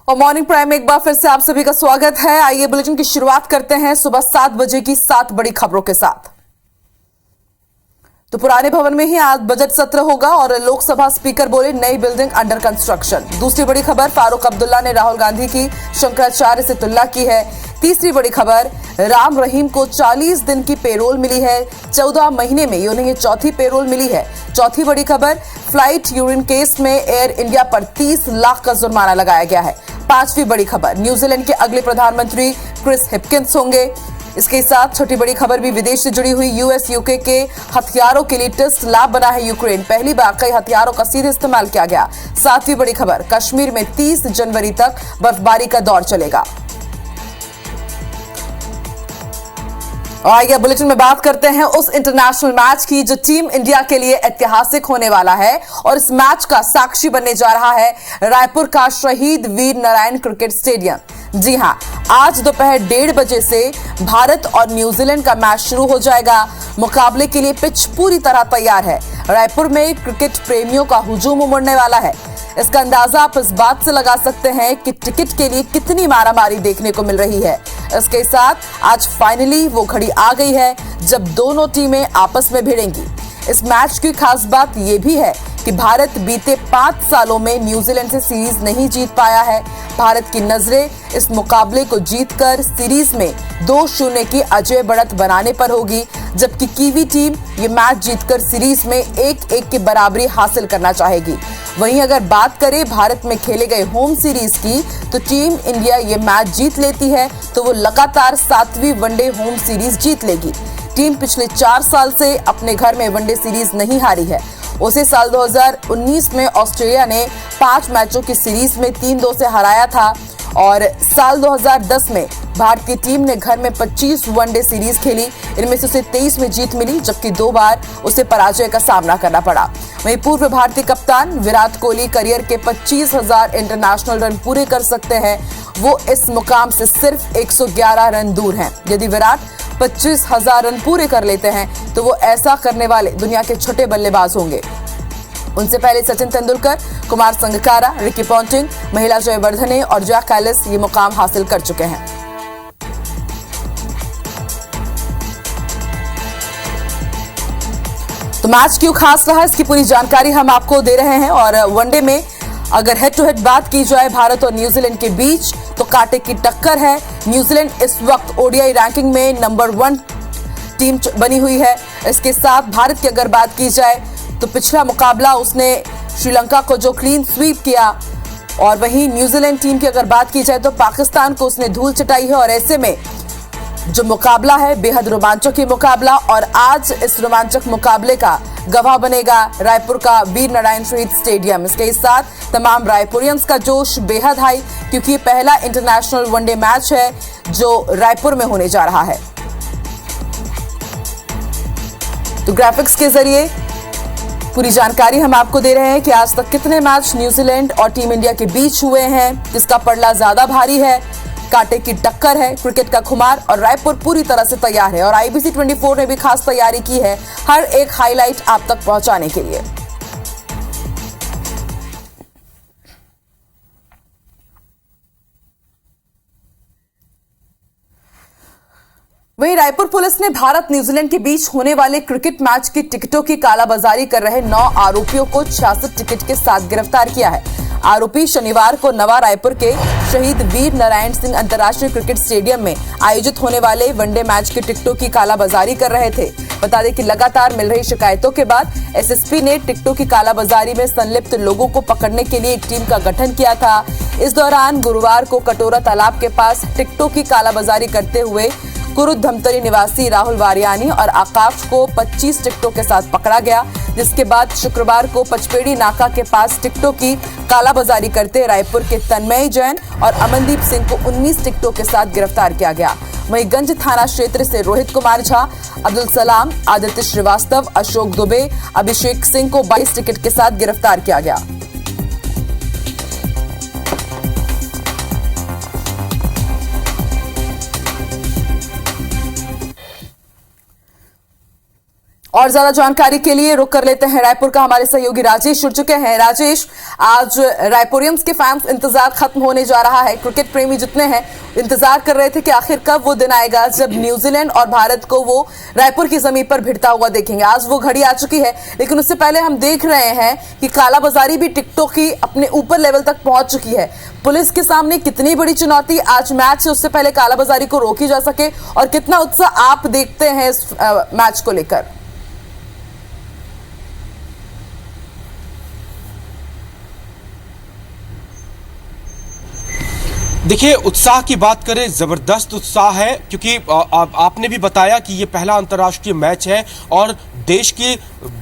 और morning prime में एक बार फिर से आप सभी का स्वागत है। आइए बुलेटिन की शुरुआत करते हैं सुबह 7 बजे की 7 बड़ी खबरों के साथ। तो पुराने भवन में ही आज बजट सत्र होगा और लोकसभा स्पीकर बोले नई बिल्डिंग अंडर कंस्ट्रक्शन। दूसरी बड़ी खबर, फारूक अब्दुल्ला ने राहुल गांधी की शंकराचार्य से तुलना की है। तीसरी बड़ी खबर, राम रहीम को 40 दिन की पेरोल मिली है। 14 महीने में उन्हें चौथी पेरोल मिली है। चौथी बड़ी खबर, फ्लाइट यूरिन केस में एयर इंडिया पर 30 लाख का जुर्माना लगाया गया है। पांचवी बड़ी खबर, न्यूजीलैंड के अगले प्रधानमंत्री क्रिस हिपकिंस होंगे। इसके साथ छोटी बड़ी खबर भी विदेश से जुड़ी हुई, यूएस यूके के हथियारों के लिए टेस्ट लैब बना है यूक्रेन। पहली बार कई हथियारों का सीधे इस्तेमाल किया गया। सातवीं बड़ी खबर, कश्मीर में 30 जनवरी तक बर्फबारी का दौर चलेगा। और आइए बुलेटिन में बात करते हैं उस इंटरनेशनल मैच की जो टीम इंडिया के लिए ऐतिहासिक होने वाला है और इस मैच का साक्षी बनने जा रहा है रायपुर का शहीद वीर नारायण क्रिकेट स्टेडियम। जी हां, आज दोपहर 1:30 बजे से भारत और न्यूजीलैंड का मैच शुरू हो जाएगा। मुकाबले के लिए पिच पूरी तरह तैयार है। रायपुर में क्रिकेट प्रेमियों का हुजूम उमड़ने वाला है। इसका अंदाजा आप इस बात से लगा सकते हैं कि टिकट के लिए कितनी मारामारी देखने को मिल रही है। इसके साथ आज फाइनली वो घड़ी आ गई है जब दोनों टीमें आपस में भिड़ेंगी। इस मैच की खास बात यह भी है कि भारत बीते 5 सालों में न्यूजीलैंड से सीरीज नहीं जीत पाया है। भारत की नजरें इस मुकाबले को जीतकर सीरीज में 2-0 की अजय बढ़त बनाने पर होगी, जबकि कीवी टीम ये मैच जीतकर सीरीज में 1-1 की बराबरी हासिल करना चाहेगी। वहीं अगर बात करें भारत में खेले गए होम सीरीज की, तो टीम इंडिया ये मैच जीत लेती है तो वो लगातार 7वीं वनडे होम सीरीज जीत लेगी। टीम पिछले 4 साल से अपने घर में वनडे सीरीज नहीं हारी है। उसे साल 2019 में ऑस्ट्रेलिया ने 5 मैचों की सीरीज में 3-2 से हराया था और साल 2010 में भारतीय टीम ने घर में 25 वनडे सीरीज खेली। इनमें से उसे 23 में जीत मिली, जबकि 2 बार उसे पराजय का सामना करना पड़ा। वहीं पूर्व भारतीय कप्तान विराट कोहली करियर के 25,000 इंटरनेशनल रन पूरे कर सकते हैं। वो इस मुकाम से सिर्फ 111 रन दूर हैं। यदि विराट 25,000 रन पूरे कर लेते हैं तो वो ऐसा करने वाले दुनिया के छोटे बल्लेबाज होंगे। उनसे पहले सचिन तेंदुलकर, कुमार संगकारा, रिकी पॉन्टिंग, महिला जयवर्धने और जैक एलिस ये मुकाम हासिल कर चुके हैं। तो मैच क्यों खास रहा, इसकी पूरी जानकारी हम आपको दे रहे हैं। और वनडे में अगर हेड टू हेड बात की जाए भारत और न्यूजीलैंड के बीच, तो कांटे की टक्कर है। न्यूजीलैंड इस वक्त ओडीआई रैंकिंग में नंबर 1 टीम बनी हुई है। इसके साथ भारत की अगर बात की जाए तो पिछला मुकाबला उसने श्रीलंका को जो क्लीन स्वीप किया, और वहीं न्यूजीलैंड टीम की अगर बात की जाए तो पाकिस्तान को उसने धूल चटाई है। और ऐसे में जो मुकाबला है बेहद रोमांचक ही मुकाबला, और आज इस रोमांचक मुकाबले का गवाह बनेगा रायपुर का वीर नारायण शहीद स्टेडियम। इसके साथ तमाम रायपुरियंस का जोश बेहद हाई, क्योंकि ये पहला इंटरनेशनल वनडे मैच है जो रायपुर में होने जा रहा है। तो ग्राफिक्स के जरिए पूरी जानकारी हम आपको दे रहे हैं कि आज तक कितने मैच न्यूजीलैंड और टीम इंडिया के बीच हुए हैं, किसका पड़ला ज्यादा भारी है। कांटे की टक्कर है, क्रिकेट का खुमार, और रायपुर पूरी तरह से तैयार है। और आईबीसी 24 ने भी खास तैयारी की है हर एक हाईलाइट आप तक पहुंचाने के लिए। वहीं रायपुर पुलिस ने भारत न्यूजीलैंड के बीच होने वाले क्रिकेट मैच की टिकटों की कालाबाजारी कर रहे 9 आरोपियों को 66 टिकट के साथ गिरफ्तार किया है। आरोपी शनिवार को नवा रायपुर के शहीद वीर नारायण सिंह अंतर्राष्ट्रीय क्रिकेट स्टेडियम में आयोजित होने वाले वनडे मैच की टिकटों की कालाबाजारी कर रहे थे। बता दें कि लगातार मिल रही शिकायतों के बाद एसएसपी ने टिकटों की कालाबाजारी में संलिप्त लोगों को पकड़ने के लिए एक टीम का गठन किया था। इस दौरान गुरुवार को कटोरा तालाब के पास टिकटों की कालाबाजारी करते हुए कुरुद धमतरी निवासी राहुल वारियानी और आकाश को 25 टिकटों के साथ पकड़ा गया, जिसके बाद शुक्रवार को पचपेड़ी नाका के पास टिकटों की कालाबाजारी करते रायपुर के तन्मय जैन और अमनदीप सिंह को 19 टिकटों के साथ गिरफ्तार किया गया। वहीं गंज थाना क्षेत्र से रोहित कुमार झा, अब्दुल सलाम, आदित्य श्रीवास्तव, अशोक दुबे, अभिषेक सिंह को 22 टिकट के साथ गिरफ्तार किया गया। और ज्यादा जानकारी के लिए रुक कर लेते हैं रायपुर का, हमारे सहयोगी राजेश जुड़ चुके हैं। राजेश, आज रायपुरियंस के फैंस इंतजार खत्म होने जा रहा है। क्रिकेट प्रेमी जितने हैं इंतजार कर रहे थे कि आखिर कब वो दिन आएगा जब न्यूजीलैंड और भारत को वो रायपुर की जमीन पर भिड़ता हुआ देखेंगे। आज वो घड़ी आ चुकी है, लेकिन उससे पहले हम देख रहे हैं कि कालाबाजारी भी टिकटों की अपने ऊपर लेवल तक पहुंच चुकी है। पुलिस के सामने कितनी बड़ी चुनौती आज मैच से उससे पहले कालाबाजारी को रोकी जा सके, और कितना उत्साह आप देखते हैं इस मैच को लेकर? देखिए, उत्साह की बात करें, जबरदस्त उत्साह है, क्योंकि आपने भी बताया कि ये पहला अंतर्राष्ट्रीय मैच है और देश की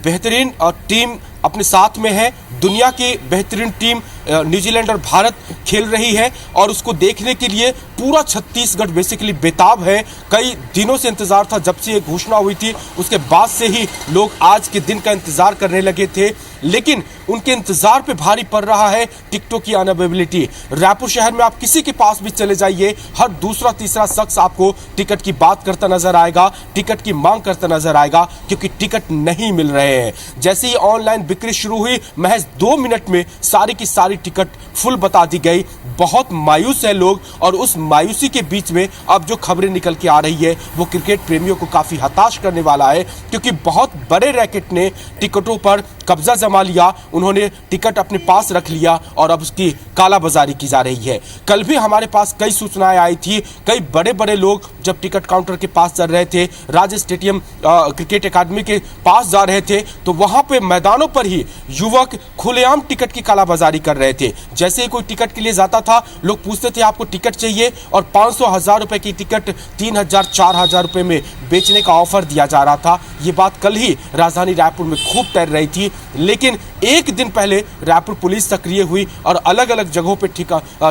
बेहतरीन टीम अपने साथ में है। दुनिया की बेहतरीन टीम न्यूजीलैंड और भारत खेल रही है और उसको देखने के लिए पूरा छत्तीसगढ़ बेसिकली बेताब है। कई दिनों से इंतजार था, जब से ये घोषणा हुई थी उसके बाद से ही लोग आज के दिन का इंतजार करने लगे थे, लेकिन उनके इंतजार पे भारी पड़ रहा है टिकटों की अनअवेलेबिलिटी। रायपुर शहर में आप किसी के पास भी चले जाइए, हर दूसरा तीसरा शख्स आपको टिकट की बात करता नजर आएगा, टिकट की मांग करता नजर आएगा, क्योंकि टिकट नहीं मिल रहे हैं। जैसे ही ऑनलाइन बिक्री शुरू हुई, महज 2 मिनट में सारी की सारी टिकट फुल बता दी गई। बहुत मायूस है लोग, और उस मायूसी के बीच में अब जो खबरें निकल के आ रही है वो क्रिकेट प्रेमियों को काफी हताश करने वाला है, क्योंकि बहुत बड़े रैकेट ने टिकटों पर कब्जा जमा लिया, उन्होंने टिकट अपने पास रख लिया और अब उसकी कालाबाजारी की जा रही है। कल भी हमारे पास कई सूचनाएं आई थी, कई बड़े बड़े लोग जब टिकट काउंटर के पास चल रहे थे, राज्य स्टेडियम क्रिकेट एकेडमी के पास जा रहे थे, तो वहां पे मैदानों पर ही युवक खुलेआम टिकट की कालाबाजारी कर रहे थे। जैसे ही कोई टिकट के लिए जाता था, लोग पूछते थे आपको टिकट चाहिए, और 500-1000 रुपए की टिकट 3000-4000 रुपए में बेचने का ऑफर दिया जा रहा था। ये बात कल ही राजधानी रायपुर में खूब तैर रही थी, लेकिन एक दिन पहले रायपुर पुलिस सक्रिय हुई और अलग अलग जगहों पे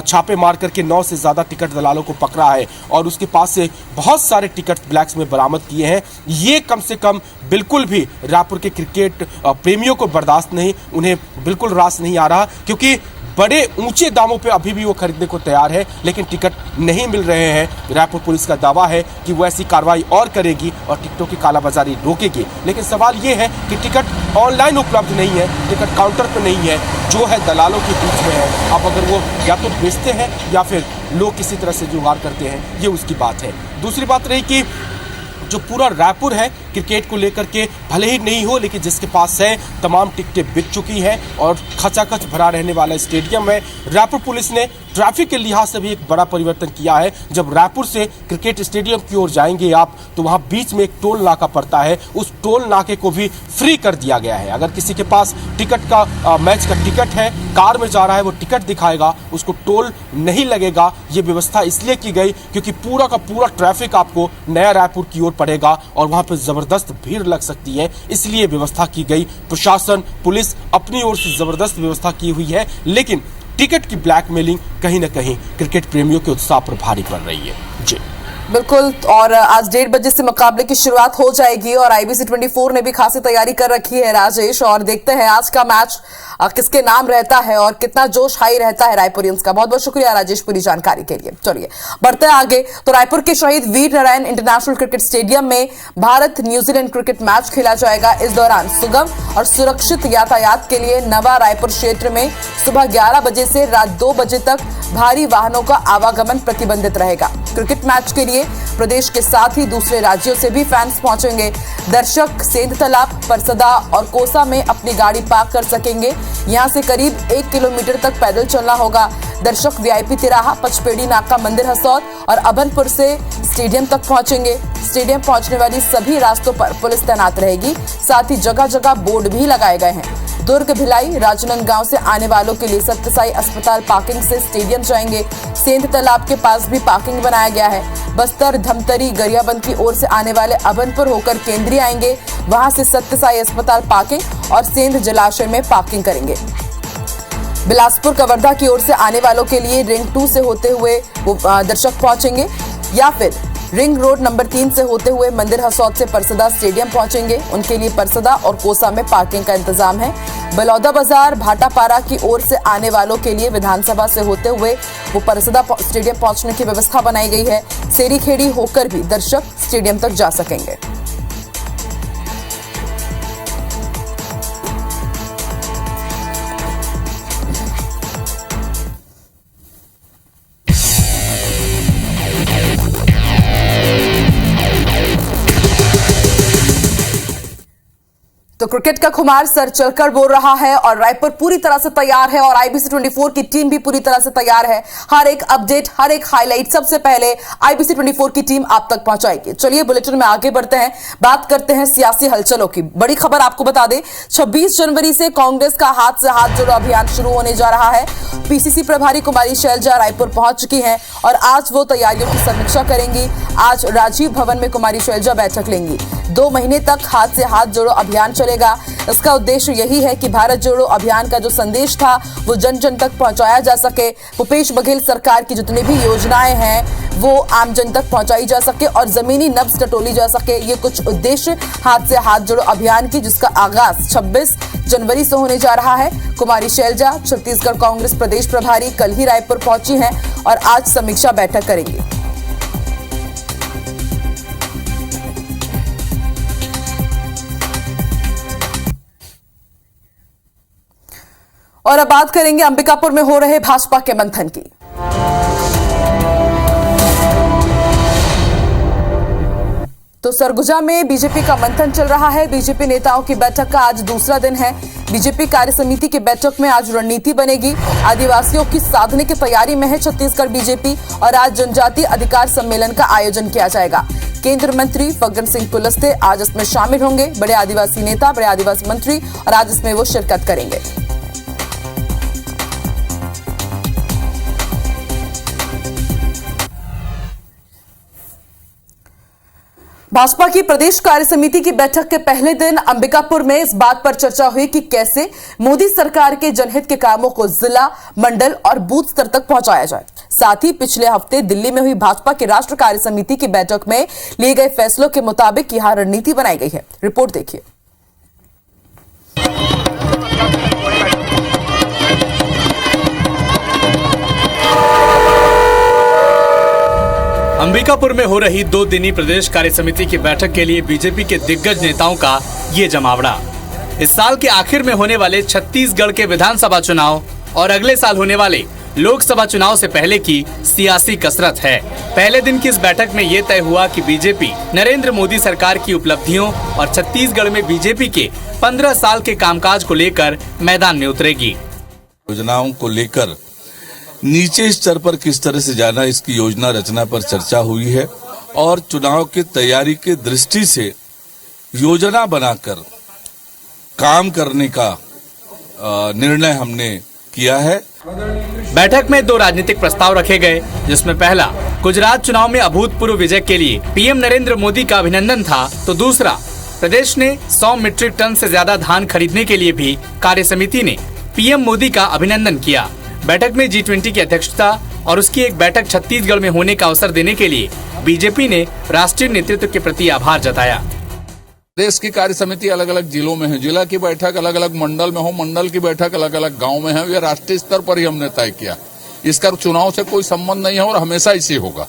छापे मार करके 9 से ज्यादा टिकट दलालों को पकड़ा है और उसके पास से बहुत सारे टिकट ब्लैक्स में बरामद किए हैं। ये कम से कम बिल्कुल भी रायपुर के क्रिकेट प्रेमियों को बर्दाश्त नहीं, उन्हें बिल्कुल रास नहीं आ रहा, क्योंकि बड़े ऊंचे दामों पे अभी भी वो खरीदने को तैयार है, लेकिन टिकट नहीं मिल रहे हैं। रायपुर पुलिस का दावा है कि वो ऐसी कार्रवाई और करेगी और टिकटों की कालाबाजारी रोकेगी, लेकिन सवाल ये है कि टिकट ऑनलाइन उपलब्ध नहीं है, टिकट काउंटर पर नहीं है, जो है दलालों के बीच में है। अब अगर वो या तो बेचते हैं या फिर लोग किसी तरह से जुगाड़ करते हैं, ये उसकी बात है। दूसरी बात रही कि जो पूरा रायपुर है क्रिकेट को लेकर के, भले ही नहीं हो, लेकिन जिसके पास है तमाम टिकटें बिक चुकी हैं और खचाखच भरा रहने वाला स्टेडियम है। रायपुर पुलिस ने ट्रैफिक के लिहाज से भी एक बड़ा परिवर्तन किया है। जब रायपुर से क्रिकेट स्टेडियम की ओर जाएंगे आप, तो वहां बीच में एक टोल नाका पड़ता है, उस टोल नाके को भी फ्री कर दिया गया है। अगर किसी के पास टिकट का मैच का टिकट है, कार में जा रहा है, वो टिकट दिखाएगा, उसको टोल नहीं लगेगा। ये व्यवस्था इसलिए की गई क्योंकि पूरा का पूरा ट्रैफिक आपको नया रायपुर की ओर पड़ेगा और वहां पर जबरदस्त भीड़ लग सकती है, इसलिए व्यवस्था की गई। प्रशासन, पुलिस अपनी ओर से जबरदस्त व्यवस्था की हुई है, लेकिन टिकट की ब्लैकमेलिंग कहीं ना कहीं क्रिकेट प्रेमियों के उत्साह पर भारी पड़ रही है। जी बिल्कुल, और आज 1:30 बजे से मुकाबले की शुरुआत हो जाएगी और IBC 24 ने भी खासी तैयारी कर रखी है राजेश, और देखते हैं आज का मैच किसके नाम रहता है और कितना जोश हाई रहता है रायपुरियंस का। बहुत बहुत शुक्रिया राजेश पूरी जानकारी के लिए। चलिए बढ़ते हैं आगे, तो रायपुर के शहीद Veer Narayan international cricket stadium में भारत न्यूजीलैंड क्रिकेट मैच खेला जाएगा। इस दौरान सुगम और सुरक्षित यातायात के लिए नवा रायपुर क्षेत्र में सुबह 11 बजे से रात 2 बजे तक भारी वाहनों का आवागमन प्रतिबंधित रहेगा। क्रिकेट मैच के लिए प्रदेश के साथ ही दूसरे राज्यों से भी फैंस पहुंचेंगे। दर्शक सेंध तालाब, परसदा और कोसा में अपनी गाड़ी पार्क कर सकेंगे। यहां से करीब 1 किलोमीटर तक पैदल चलना होगा। दर्शक VIP तिराहा, पचपेड़ी नाका, मंदिर हसौद और अभनपुर से स्टेडियम तक पहुंचेंगे। स्टेडियम पहुंचने वाली सभी रास्तों पर पुलिस तैनात रहेगी, साथ ही जगह जगह बोर्ड भी लगाए गए हैं। दुर्ग, भिलाई, राजनांदगांव से आने वालों के लिए सत्यसाई अस्पताल पार्किंग से स्टेडियम जाएंगे। सेंध तालाब के पास भी पार्किंग बनाया गया है। बस्तर, धमतरी, गरियाबंद की ओर से आने वाले अभनपुर होकर केंद्रीय आएंगे, वहां से सत्यसाई अस्पताल पार्किंग और सेंध जलाशय में पार्किंग करेंगे। बिलासपुर, कवर्धा की ओर से आने वालों के लिए रिंग 2 से होते हुए दर्शक पहुंचेंगे, या फिर रिंग रोड नंबर 3 से होते हुए मंदिर हसौद से परसदा स्टेडियम पहुंचेंगे। उनके लिए परसदा और कोसा में पार्किंग का इंतजाम है। बलौदा बाजार, भाटापारा की ओर से आने वालों के लिए विधानसभा से होते हुए वो परसदा स्टेडियम पहुंचने की व्यवस्था बनाई गई है। सेरी खेड़ी होकर भी दर्शक स्टेडियम तक जा सकेंगे। तो क्रिकेट का खुमार सर चलकर बोल रहा है और रायपुर पूरी तरह से तैयार है और आईबीसी 24 की टीम भी पूरी तरह से तैयार है। हर एक अपडेट, हर एक हाईलाइट सबसे पहले आईबीसी 24 की टीम आप तक पहुंचाएगी। चलिए बुलेटिन में आगे बढ़ते हैं, बात करते हैं सियासी हलचलों की। बड़ी खबर आपको बता दें, 26 जनवरी से कांग्रेस का हाथ से हाथ जोड़ो अभियान शुरू होने जा रहा है। पीसीसी प्रभारी कुमारी शैलजा रायपुर पहुंच चुकी हैं और आज वो तैयारियों की समीक्षा करेंगी। आज राजीव भवन में कुमारी शैलजा बैठक लेंगी। 2 महीने तक हाथ से हाथ जोड़ो अभियान चलेगा। इसका उद्देश्य यही है कि भारत जोड़ो अभियान का जो संदेश था वो जन जन तक पहुंचाया जा सके। भूपेश बघेल सरकार की जितनी भी योजनाएं हैं वो आम जन तक पहुंचाई जा सके और जमीनी नब्ज टटोली जा सके। ये कुछ उद्देश्य हाथ से हाथ जोड़ो अभियान की, जिसका आगाज 26 जनवरी से होने जा रहा है। कुमारी शैलजा, छत्तीसगढ़ कांग्रेस प्रदेश प्रभारी, कल ही रायपुर पहुंची हैं और आज समीक्षा बैठक करेंगी। और अब बात करेंगे अंबिकापुर में हो रहे भाजपा के मंथन की। तो सरगुजा में बीजेपी का मंथन चल रहा है। बीजेपी नेताओं की बैठक का आज दूसरा दिन है। बीजेपी कार्य समिति की बैठक में आज रणनीति बनेगी। आदिवासियों की साधने की तैयारी में है छत्तीसगढ़ बीजेपी और आज जनजातीय अधिकार सम्मेलन का आयोजन किया जाएगा। केंद्रीय मंत्री फग्गन सिंह कुलस्ते आज इसमें शामिल होंगे। बड़े आदिवासी नेता, बड़े आदिवासी मंत्री और आज इसमें वो शिरकत करेंगे। भाजपा की प्रदेश कार्य समिति की बैठक के पहले दिन अंबिकापुर में इस बात पर चर्चा हुई कि कैसे मोदी सरकार के जनहित के कामों को जिला, मंडल और बूथ स्तर तक पहुंचाया जाए। साथ ही पिछले हफ्ते दिल्ली में हुई भाजपा की राष्ट्रीय कार्य समिति की बैठक में लिए गए फैसलों के मुताबिक यहां रणनीति बनाई गई है। रिपोर्ट देखिए। अंबिकापुर में हो रही 2 दिनी प्रदेश कार्य समिति की बैठक के लिए बीजेपी के दिग्गज नेताओं का ये जमावड़ा। इस साल के आखिर में होने वाले छत्तीसगढ़ के विधानसभा चुनाव और अगले साल होने वाले लोकसभा चुनाव से पहले की सियासी कसरत है। पहले दिन की इस बैठक में ये तय हुआ कि बीजेपी नरेंद्र मोदी सरकार की उपलब्धियों और छत्तीसगढ़ में बीजेपी के 15 साल के कामकाज को लेकर मैदान में उतरेगी। योजनाओं को लेकर नीचे स्तर पर किस तरह से जाना, इसकी योजना रचना पर चर्चा हुई है और चुनाव की तैयारी की दृष्टि से योजना बनाकर काम करने का निर्णय हमने किया है। बैठक में 2 राजनीतिक प्रस्ताव रखे गए, जिसमें पहला गुजरात चुनाव में अभूतपूर्व विजय के लिए पीएम नरेंद्र मोदी का अभिनंदन था, तो दूसरा प्रदेश ने 100 मीट्रिक टन से ज्यादा धान खरीदने के लिए भी कार्य समिति ने पीएम मोदी का अभिनंदन किया। बैठक में G20 की अध्यक्षता और उसकी एक बैठक छत्तीसगढ़ में होने का अवसर देने के लिए बीजेपी ने राष्ट्रीय नेतृत्व के प्रति आभार जताया। देश की कार्य समिति अलग अलग जिलों में है, जिला की बैठक अलग अलग मंडल में हो, मंडल की बैठक अलग अलग गांव में है। ये राष्ट्रीय स्तर पर ही हमने तय किया। इसका चुनाव से कोई संबंध नहीं है और हमेशा इसी होगा।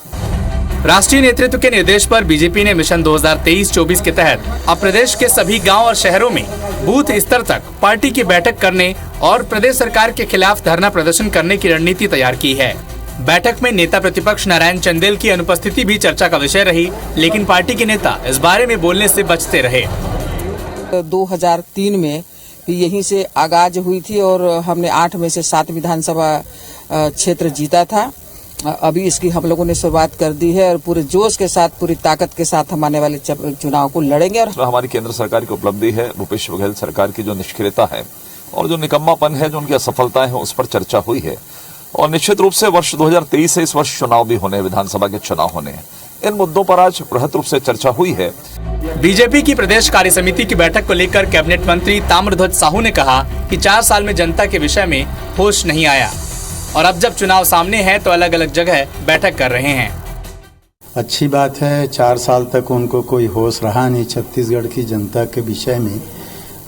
राष्ट्रीय नेतृत्व के निर्देश पर बीजेपी ने मिशन 2023-24 के तहत अब प्रदेश के सभी गांव और शहरों में बूथ स्तर तक पार्टी की बैठक करने और प्रदेश सरकार के खिलाफ धरना प्रदर्शन करने की रणनीति तैयार की है। बैठक में नेता प्रतिपक्ष नारायण चंदेल की अनुपस्थिति भी चर्चा का विषय रही, लेकिन पार्टी के नेता इस बारे में बोलने से बचते रहे। 2003 में यहीं से आगाज हुई थी और हमने 8 में से 7 विधानसभा क्षेत्र जीता था। अभी इसकी हम लोगों ने शुरुआत कर दी है और पूरे जोश के साथ, पूरी ताकत के साथ हम आने वाले चुनाव को लड़ेंगे। और हमारी केंद्र सरकार की उपलब्धि है, भूपेश बघेल सरकार की जो निष्क्रियता है और जो निकम्मापन है, जो उनकी असफलताएं हैं, उस पर चर्चा हुई है। और निश्चित रूप से वर्ष 2023 से इस वर्ष चुनाव भी होने, विधानसभा के चुनाव होने हैं। इन मुद्दों पर आज बृहद रूप से चर्चा हुई है। बीजेपी की प्रदेश कार्य समिति की बैठक को लेकर कैबिनेट मंत्री ताम्रध्वज साहू ने कहा कि 4 साल में जनता के विषय में होश नहीं आया और अब जब चुनाव सामने है तो अलग अलग जगह बैठक कर रहे हैं। अच्छी बात है, 4 साल तक उनको कोई होश रहा नहीं छत्तीसगढ़ की जनता के विषय में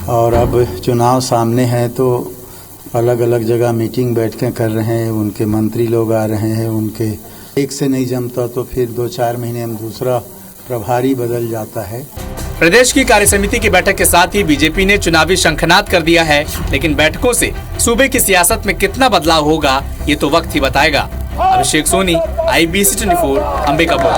और अब चुनाव सामने है तो अलग अलग जगह मीटिंग बैठकें कर रहे हैं। उनके मंत्री लोग आ रहे हैं, उनके एक से नहीं जमता तो फिर 2-4 महीने में दूसरा प्रभारी बदल जाता है। प्रदेश की कार्य समिति की बैठक के साथ ही बीजेपी ने चुनावी शंखनाद कर दिया है, लेकिन बैठकों से सूबे की सियासत में कितना बदलाव होगा ये तो वक्त ही बताएगा। अभिषेक सोनी, IBC 24, अंबिकापुर।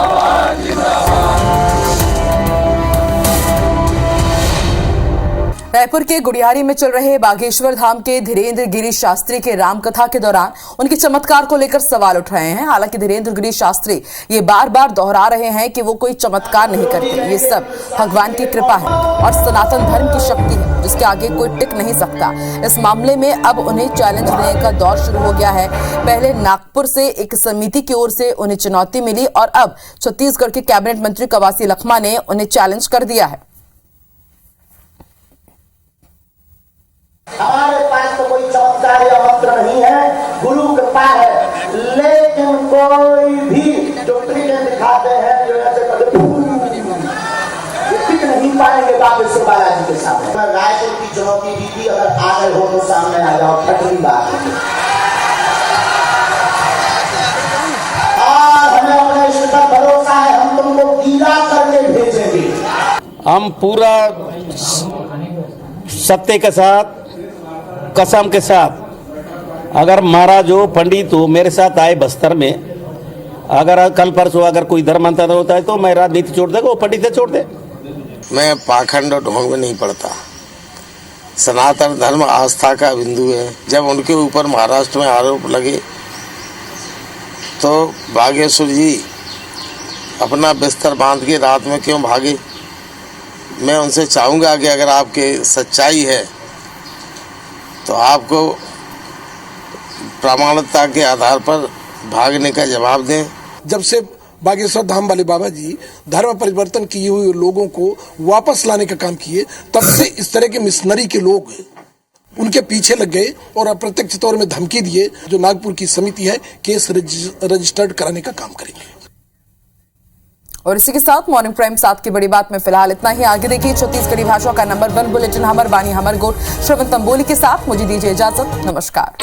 रायपुर के गुड़ियारी में चल रहे बागेश्वर धाम के धीरेन्द्र गिरी शास्त्री के रामकथा के दौरान उनके चमत्कार को लेकर सवाल उठ रहे हैं। हालांकि धीरेन्द्र गिरी शास्त्री ये बार बार दोहरा रहे हैं कि वो कोई चमत्कार नहीं करते, ये सब भगवान की कृपा है और सनातन धर्म की शक्ति है जिसके आगे कोई टिक नहीं सकता। इस मामले में अब उन्हें चैलेंज देने का दौर शुरू हो गया है। पहले नागपुर से एक समिति की ओर से उन्हें चुनौती मिली और अब छत्तीसगढ़ के कैबिनेट मंत्री कवासी लखमा ने उन्हें चैलेंज कर दिया है। हमारे पास तो कोई चमत्कार या मंत्र नहीं है, गुरु कृपा है, लेकिन कोई भी जो ट्रिक दिखाते हैं जो ऐसे टिक नहीं पाएंगे बागेश्वर बालाजी के सामने। रायपुर की चुनौती दी थी, अगर आ गए हो तो सामने आ जाओ, छठवीं बात। और हमें अपने इष्ट पर भरोसा है, हम तुमको गीला करके भेजेंगे। हम पूरा सत्य के साथ, कसम के साथ, अगर महाराज हो, पंडित हो, मेरे साथ आए बस्तर में, अगर कल परसों अगर कोई धर्मांतर होता है तो मैं राजनीति छोड़ देगा, वो पंडित से छोड़ दे। मैं पाखंड और ढोंग में नहीं पड़ता। सनातन धर्म आस्था का बिंदु है। जब उनके ऊपर महाराष्ट्र में आरोप लगे तो बागेश्वर जी अपना बिस्तर बांध के रात में क्यों भागे? मैं उनसे चाहूँगा कि अगर आपके सच्चाई है तो आपको प्रामाणिकता के आधार पर भागने का जवाब दें। जब से बागेश्वर धाम वाले बाबा जी धर्म परिवर्तन किए हुए लोगों को वापस लाने का काम किए, तब से इस तरह के मिशनरी के लोग उनके पीछे लग गए और अप्रत्यक्ष तौर में धमकी दिए। जो नागपुर की समिति है, केस रजिस्टर्ड कराने का काम करेंगे। और इसी के साथ मॉर्निंग प्राइम 7 की बड़ी बात में फिलहाल इतना ही। आगे देखिए छत्तीसगढ़ी भाषा का नंबर 1 बुलेटिन हमर बानी हमर गोट श्रवण तंबोली के साथ। मुझे दीजिए इजाजत, नमस्कार।